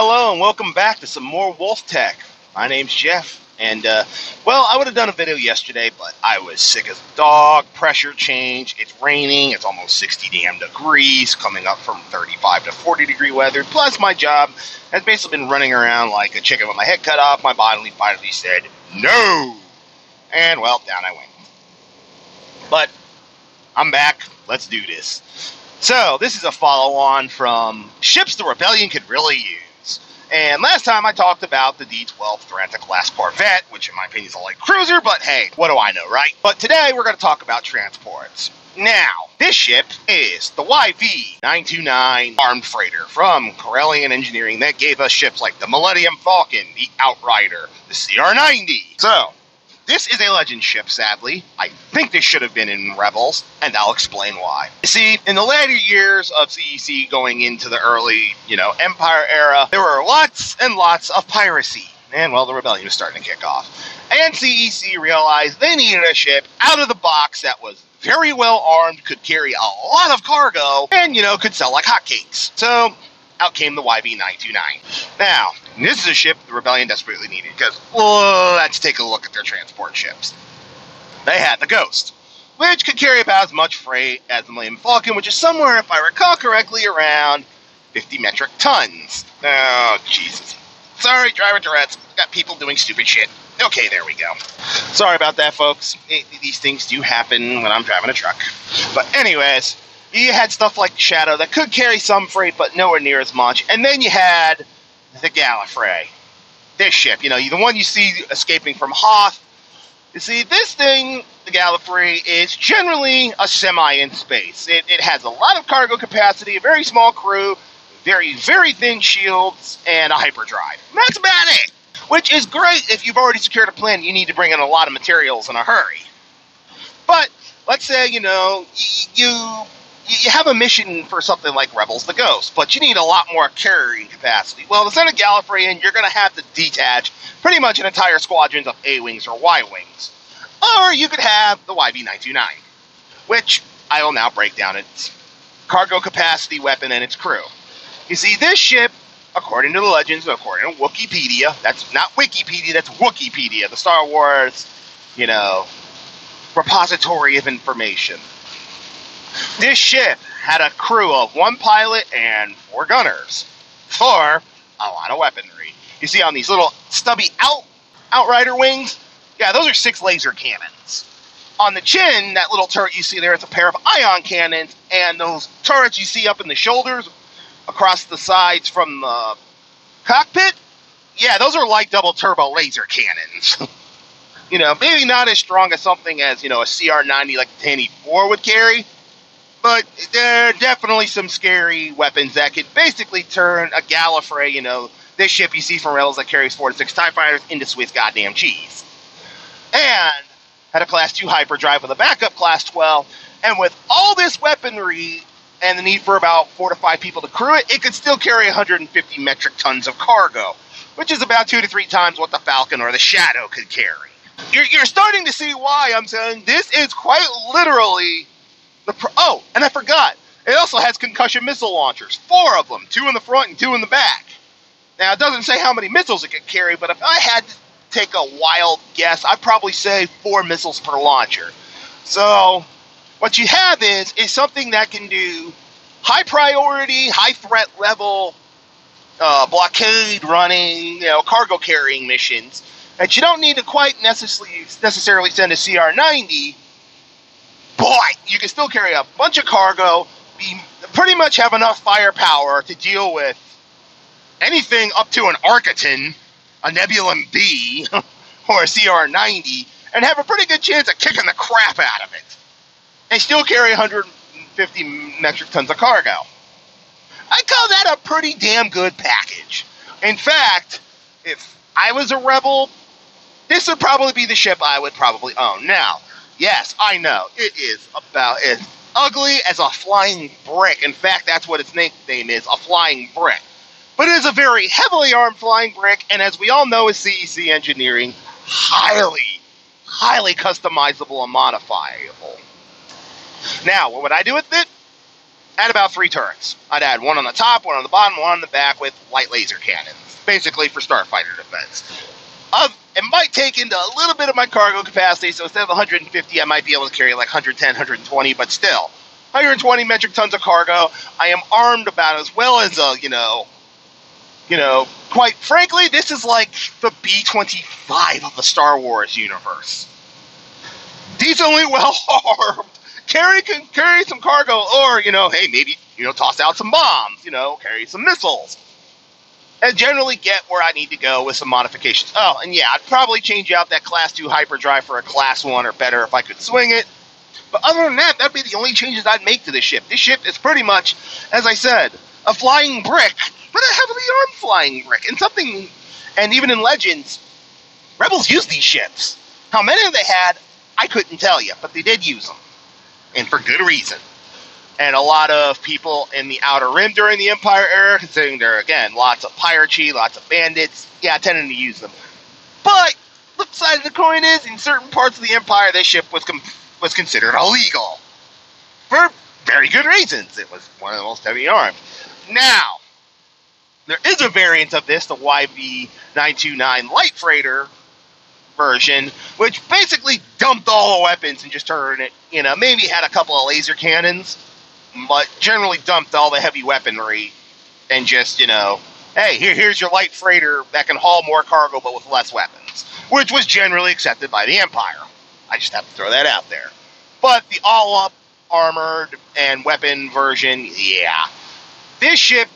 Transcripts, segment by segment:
Hello and welcome back to some more Wolf Tech. My name's Jeff, and well, I would have done a video yesterday, but I was sick as a dog. Pressure change, it's raining, it's almost 60 damn degrees, coming up from 35 to 40 degree weather, plus my job has basically been running around like a chicken with my head cut off. My body finally said, no! And well, down I went. But I'm back, let's do this. So, this is a follow-on from ships the Rebellion could really use. And last time I talked about the D-12 Thranta-class Corvette, which in my opinion is a light cruiser, but hey, what do I know, right? But today we're going to talk about transports. Now, this ship is the YV-929 armed freighter from Corellian Engineering that gave us ships like the Millennium Falcon, the Outrider, the CR-90. So, this is a legend ship, sadly. I think this should have been in Rebels, and I'll explain why. You see, in the later years of CEC going into the early, Empire era, there were lots and lots of piracy. And, well, the Rebellion was starting to kick off. And CEC realized they needed a ship out of the box that was very well armed, could carry a lot of cargo, and, could sell like hotcakes. So, out came the YV-929. Now, this is a ship the Rebellion desperately needed, because let's take a look at their transport ships. They had the Ghost, which could carry about as much freight as the Millennium Falcon, which is somewhere, if I recall correctly, around 50 metric tons. Oh, Jesus. Sorry, driver Tourette's. Got people doing stupid shit. Okay, there we go. Sorry about that, folks. These things do happen when I'm driving a truck. But anyways, you had stuff like Shadow that could carry some freight, but nowhere near as much. And then you had the Gallifrey. This ship, the one you see escaping from Hoth. You see, this thing, the Gallifrey, is generally a semi in space. It has a lot of cargo capacity, a very small crew, very, very thin shields, and a hyperdrive. And that's about it. Which is great if you've already secured a plan. You need to bring in a lot of materials in a hurry. But let's say, you have a mission for something like Rebels the Ghost, but you need a lot more carrying capacity. Well, to send a Gallifrey in, you're going to have to detach pretty much an entire squadron of A-Wings or Y-Wings. Or you could have the YV-929, which I will now break down its cargo capacity, weapon, and its crew. You see, this ship, according to the legends, according to Wikipedia, that's not Wikipedia, that's Wikipedia, the Star Wars, repository of information. This ship had a crew of 1 pilot and 4 gunners for a lot of weaponry. You see on these little stubby Outrider wings, those are 6 laser cannons. On the chin, that little turret you see there, it's a pair of ion cannons, and those turrets you see up in the shoulders, across the sides from the cockpit, those are light double turbo laser cannons. Maybe not as strong as something as, a CR-90 like the Tandy-4 would carry, but there are definitely some scary weapons that could basically turn a Gallifrey, this ship you see from Rebels that carries 4 to 6 TIE fighters, into Swiss goddamn cheese. And had a Class 2 hyperdrive with a backup Class 12, and with all this weaponry and the need for about 4 to 5 people to crew it, it could still carry 150 metric tons of cargo, which is about 2 to 3 times what the Falcon or the Shadow could carry. You're starting to see why I'm saying this is quite literally and I forgot, it also has concussion missile launchers, 4 of them, 2 in the front and 2 in the back. Now, it doesn't say how many missiles it could carry, but if I had to take a wild guess, I'd probably say 4 missiles per launcher. So, what you have is something that can do high priority, high threat level blockade running, cargo carrying missions that you don't need to quite necessarily send a CR-90, but you can still carry a bunch of cargo, pretty much have enough firepower to deal with anything up to an Architon, a Nebulum B, or a CR-90, and have a pretty good chance of kicking the crap out of it. And still carry 150 metric tons of cargo. I call that a pretty damn good package. In fact, if I was a Rebel, this would probably be the ship I would probably own. Now, yes, I know, it is about as ugly as a flying brick. In fact, that's what its nickname is, a flying brick. But it is a very heavily armed flying brick, and as we all know as CEC engineering, highly, highly customizable and modifiable. Now, what would I do with it? add about 3 turrets. I'd add one on the top, one on the bottom, one on the back with light laser cannons, basically for starfighter defense. It might take into a little bit of my cargo capacity, so instead of 150, I might be able to carry like 110, 120, but still, 120 metric tons of cargo. I am armed about as well as quite frankly, this is like the B-25 of the Star Wars universe. Decently well armed. Carry some cargo, or, hey, maybe, toss out some bombs, carry some missiles. And generally get where I need to go with some modifications. Oh, and yeah, I'd probably change out that Class 2 hyperdrive for a Class 1 or better if I could swing it. But other than that, that'd be the only changes I'd make to this ship. This ship is pretty much, as I said, a flying brick, but a heavily armed flying brick. And even in Legends, Rebels used these ships. How many they had, I couldn't tell you, but they did use them. And for good reason. And a lot of people in the Outer Rim during the Empire era, considering there are, again, lots of piracy, lots of bandits, tended to use them. But, flip side of the coin is, in certain parts of the Empire, this ship was considered illegal. For very good reasons. It was one of the most heavy armed. Now, there is a variant of this, the YV-929 light freighter version, which basically dumped all the weapons and just turned it, maybe had a couple of laser cannons, but generally dumped all the heavy weaponry and just, hey, here's your light freighter that can haul more cargo but with less weapons, which was generally accepted by the Empire. I just have to throw that out there. But the all-up armored and weapon version, yeah. This ship,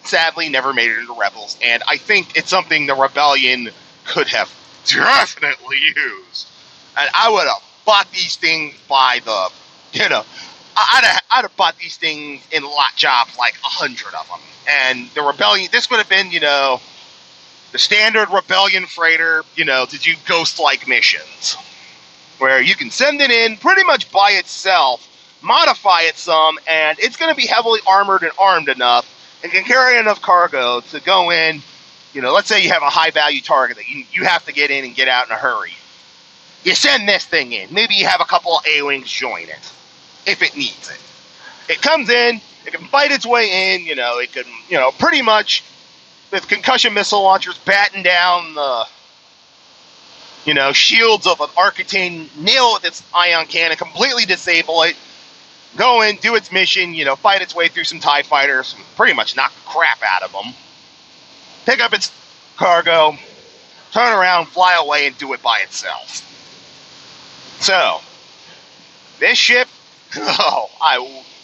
sadly, never made it into Rebels, and I think it's something the Rebellion could have definitely used. And I would have bought these things by the, I'd have bought these things in lot jobs, like 100 of them. And the Rebellion, this would have been, the standard Rebellion freighter, to do ghost-like missions. Where you can send it in pretty much by itself, modify it some, and it's going to be heavily armored and armed enough, and can carry enough cargo to go in. Let's say you have a high-value target that you have to get in and get out in a hurry. You send this thing in. Maybe you have a couple of A-Wings join it, if it needs it. It comes in, it can fight its way in, it can, pretty much, with concussion missile launchers, batten down the, shields of an Arcane, nail with its ion cannon, completely disable it, go in, do its mission, fight its way through some TIE fighters, pretty much knock the crap out of them. Pick up its cargo, turn around, fly away, and do it by itself. So, this ship,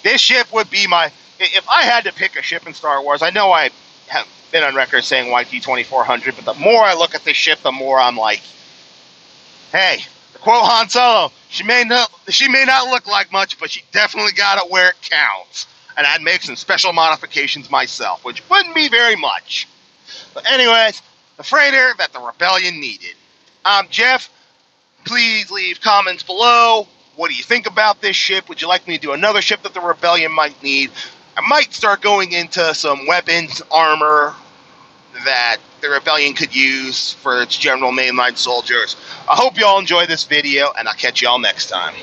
this ship would be if I had to pick a ship in Star Wars, I know I have been on record saying YT-2400, but the more I look at this ship, the more I'm like, hey, to quote Han Solo, she may not look like much, but she definitely got it where it counts. And I'd make some special modifications myself, which wouldn't be very much. But anyways, the freighter that the Rebellion needed. I'm Jeff. Please leave comments below. What do you think about this ship? Would you like me to do another ship that the Rebellion might need? I might start going into some weapons, armor that the Rebellion could use for its general mainline soldiers. I hope you all enjoy this video, and I'll catch you all next time.